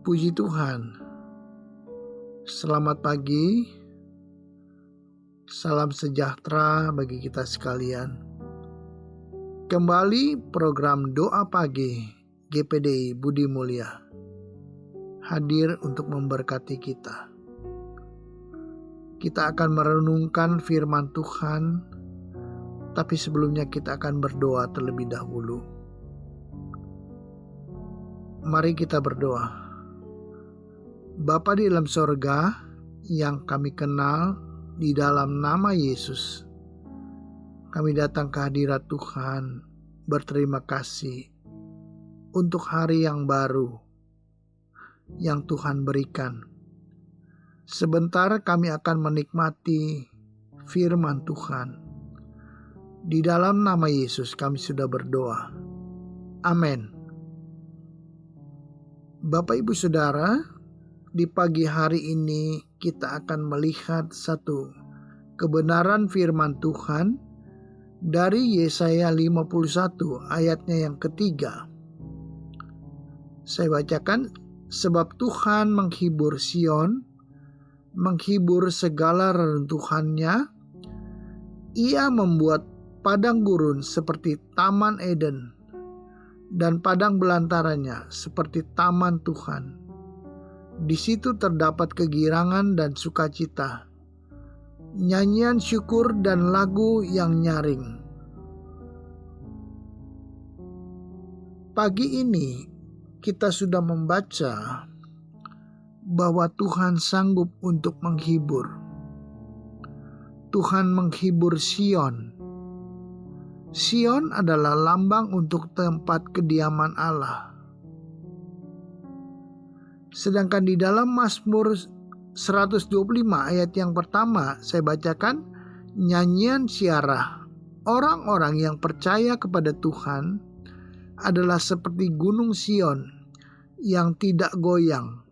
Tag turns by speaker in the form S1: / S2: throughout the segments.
S1: Puji Tuhan. Selamat pagi. Salam sejahtera bagi kita sekalian. Kembali program Doa Pagi GPDI Budi Mulia hadir untuk memberkati kita. Kita akan merenungkan firman Tuhan, tapi sebelumnya kita akan berdoa terlebih dahulu. Mari kita berdoa. Bapa di dalam sorga yang kami kenal di dalam nama Yesus, kami datang ke hadirat Tuhan berterima kasih untuk hari yang baru yang Tuhan berikan. Sebentar kami akan menikmati firman Tuhan. Di dalam nama Yesus kami sudah berdoa. Amin. Bapak Ibu Saudara, di pagi hari ini kita akan melihat satu kebenaran firman Tuhan dari Yesaya 51 ayatnya yang ketiga. Saya bacakan, sebab Tuhan menghibur Sion, menghibur segala reruntuhannya. Ia membuat padang gurun seperti Taman Eden dan padang belantaranya seperti Taman Tuhan. Di situ terdapat kegirangan dan sukacita, nyanyian syukur dan lagu yang nyaring. Pagi ini kita sudah membaca bahwa Tuhan sanggup untuk menghibur. Tuhan menghibur Sion. Sion adalah lambang untuk tempat kediaman Allah. Sedangkan di dalam Mazmur 125 ayat yang pertama saya bacakan, nyanyian syarah orang-orang yang percaya kepada Tuhan adalah seperti gunung Sion yang tidak goyang,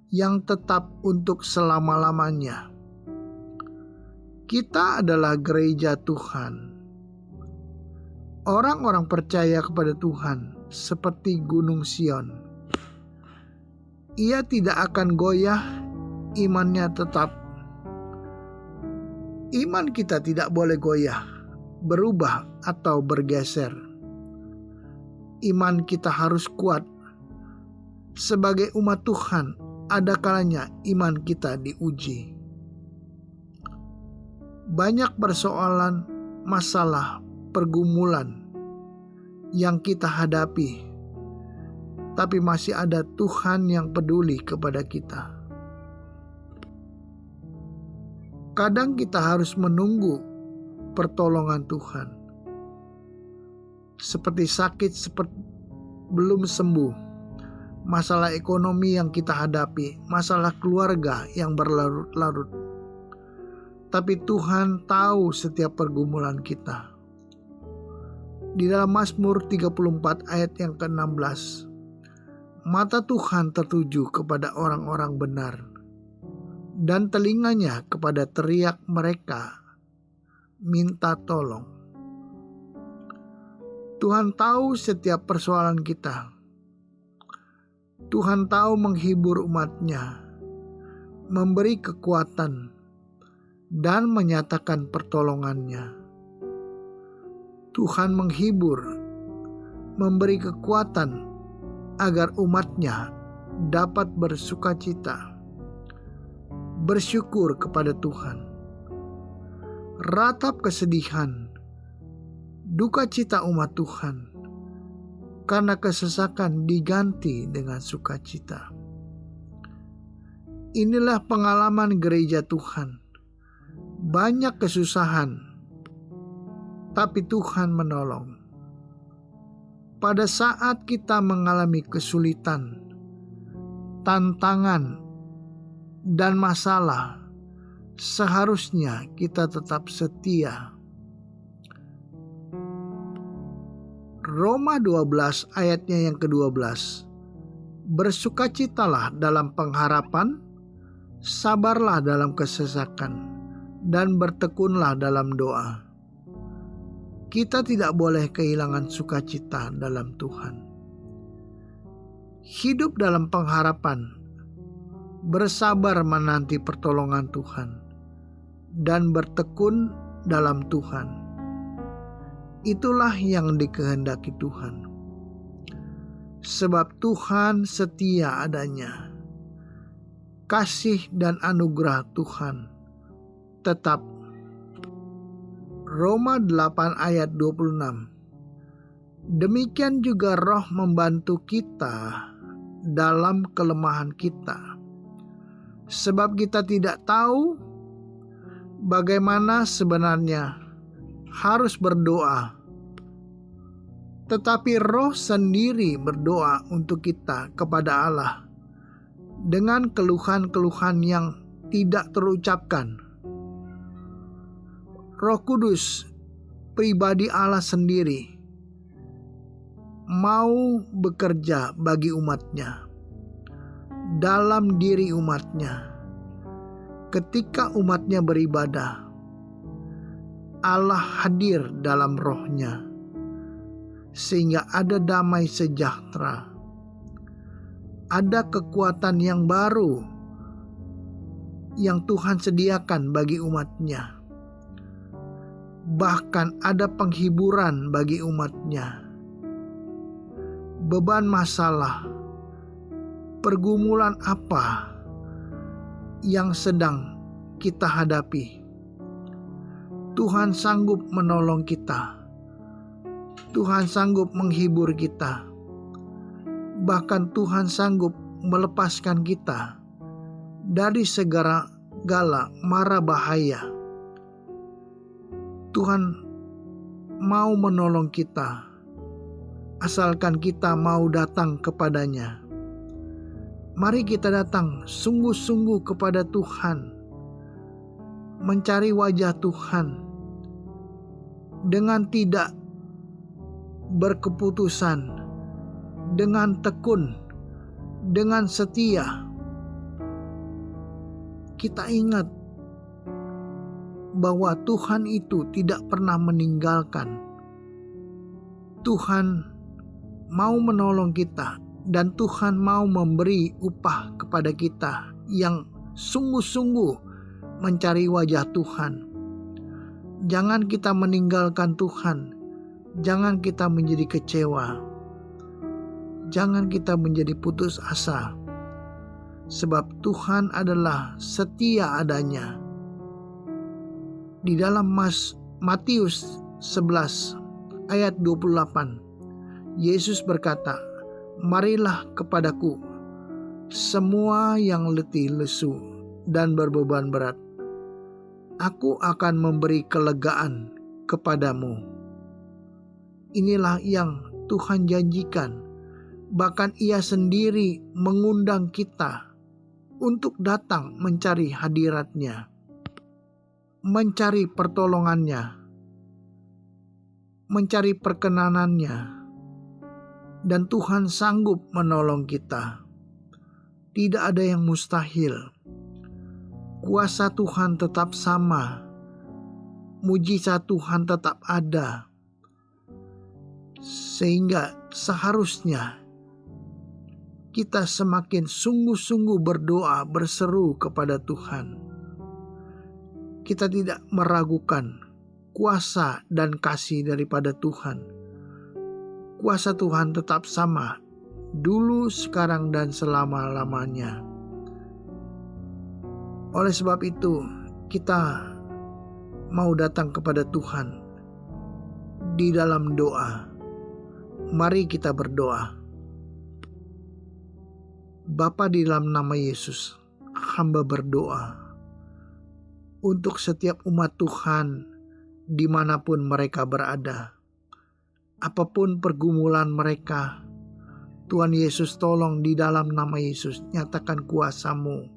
S1: yang tetap untuk selama-lamanya. Kita adalah gereja Tuhan. Orang-orang percaya kepada Tuhan seperti gunung Sion. Ia tidak akan goyah, imannya tetap. Iman kita tidak boleh goyah, berubah atau bergeser. Iman kita harus kuat. Sebagai umat Tuhan, ada kalanya iman kita diuji. Banyak persoalan, masalah, pergumulan yang kita hadapi, tapi masih ada Tuhan yang peduli kepada kita. Kadang kita harus menunggu pertolongan Tuhan. Seperti sakit belum sembuh, masalah ekonomi yang kita hadapi, masalah keluarga yang berlarut-larut. Tapi Tuhan tahu setiap pergumulan kita. Di dalam Mazmur 34 ayat yang ke-16, mata Tuhan tertuju kepada orang-orang benar, dan telinganya kepada teriak mereka minta tolong. Tuhan tahu setiap persoalan kita. Tuhan tahu menghibur umatnya, memberi kekuatan, dan menyatakan pertolongannya. Tuhan menghibur, memberi kekuatan, agar umatnya dapat bersukacita, bersyukur kepada Tuhan. Ratap kesedihan, duka cita umat Tuhan, karena kesesakan diganti dengan sukacita. Inilah pengalaman gereja Tuhan. Banyak kesusahan, tapi Tuhan menolong. Pada saat kita mengalami kesulitan, tantangan, dan masalah, seharusnya kita tetap setia. Roma 12 ayatnya yang ke-12. Bersukacitalah dalam pengharapan, sabarlah dalam kesesakan, dan bertekunlah dalam doa. Kita tidak boleh kehilangan sukacita dalam Tuhan. hidup dalam pengharapan, bersabar menanti pertolongan Tuhan, dan bertekun dalam Tuhan. Itulah yang dikehendaki Tuhan. Sebab Tuhan setia adanya. Kasih dan anugerah Tuhan tetap. Roma 8 ayat 26. Demikian juga Roh membantu kita dalam kelemahan kita. Sebab kita tidak tahu bagaimana sebenarnya harus berdoa. Tetapi Roh sendiri berdoa untuk kita kepada Allah dengan keluhan-keluhan yang tidak terucapkan. Roh Kudus, pribadi Allah sendiri, mau bekerja bagi umatnya, dalam diri umatnya. Ketika umatnya beribadah, Allah hadir dalam rohnya, sehingga ada damai sejahtera, ada kekuatan yang baru yang Tuhan sediakan bagi umatnya. Bahkan ada penghiburan bagi umatnya. Beban masalah, pergumulan apa yang sedang kita hadapi, Tuhan sanggup menolong kita. Tuhan sanggup menghibur kita. Bahkan Tuhan sanggup melepaskan kita dari segala mara bahaya. Tuhan mau menolong kita, asalkan kita mau datang kepadanya. Mari kita datang sungguh-sungguh kepada Tuhan, mencari wajah Tuhan dengan tidak berkeputusan, dengan tekun, dengan setia. Kita ingat bahwa Tuhan itu tidak pernah meninggalkan. Tuhan mau menolong kita, dan Tuhan mau memberi upah kepada kita yang sungguh-sungguh mencari wajah Tuhan. Jangan kita meninggalkan Tuhan. Jangan kita menjadi kecewa. Jangan kita menjadi putus asa. Sebab Tuhan adalah setia adanya. Di dalam Matius 11 ayat 28, Yesus berkata, "Marilah kepadaku, semua yang letih lesu dan berbeban berat. Aku akan memberi kelegaan kepadamu." Inilah yang Tuhan janjikan. Bahkan Ia sendiri mengundang kita untuk datang mencari hadirat-Nya, mencari pertolongan-Nya, mencari perkenanan-Nya. Dan Tuhan sanggup menolong kita. Tidak ada yang mustahil. Kuasa Tuhan tetap sama. Mujizat Tuhan tetap ada. Sehingga seharusnya kita semakin sungguh-sungguh berdoa, berseru kepada Tuhan. Kita tidak meragukan kuasa dan kasih daripada Tuhan. Kuasa Tuhan tetap sama, dulu, sekarang, dan selama-lamanya. Oleh sebab itu, kita mau datang kepada Tuhan di dalam doa. Mari kita berdoa. Bapa, di dalam nama Yesus, hamba berdoa untuk setiap umat Tuhan dimanapun mereka berada. Apapun pergumulan mereka, Tuhan Yesus tolong di dalam nama Yesus, nyatakan kuasa-Mu.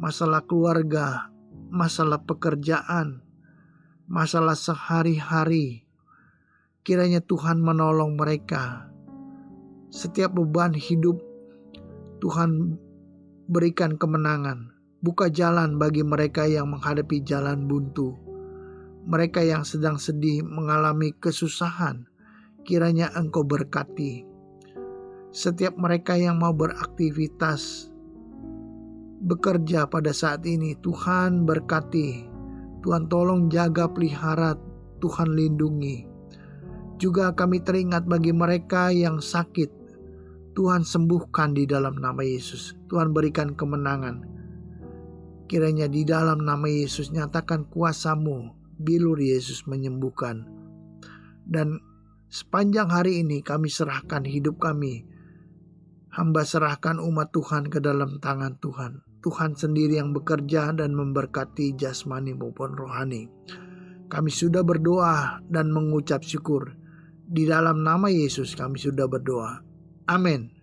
S1: Masalah keluarga, masalah pekerjaan, masalah sehari-hari, kiranya Tuhan menolong mereka. Setiap beban hidup, Tuhan berikan kemenangan. Buka jalan bagi mereka yang menghadapi jalan buntu. Mereka yang sedang sedih, mengalami kesusahan, kiranya Engkau berkati. Setiap mereka yang mau beraktivitas, bekerja pada saat ini, Tuhan berkati. Tuhan tolong jaga pelihara, Tuhan lindungi. Juga kami teringat bagi mereka yang sakit, Tuhan sembuhkan di dalam nama Yesus. Tuhan berikan kemenangan. Kiranya di dalam nama Yesus nyatakan kuasa-Mu, bilur Yesus menyembuhkan. Dan sepanjang hari ini kami serahkan hidup kami. Hamba serahkan umat Tuhan ke dalam tangan Tuhan. Tuhan sendiri yang bekerja dan memberkati jasmani maupun rohani. Kami sudah berdoa dan mengucap syukur. Di dalam nama Yesus kami sudah berdoa. Amin.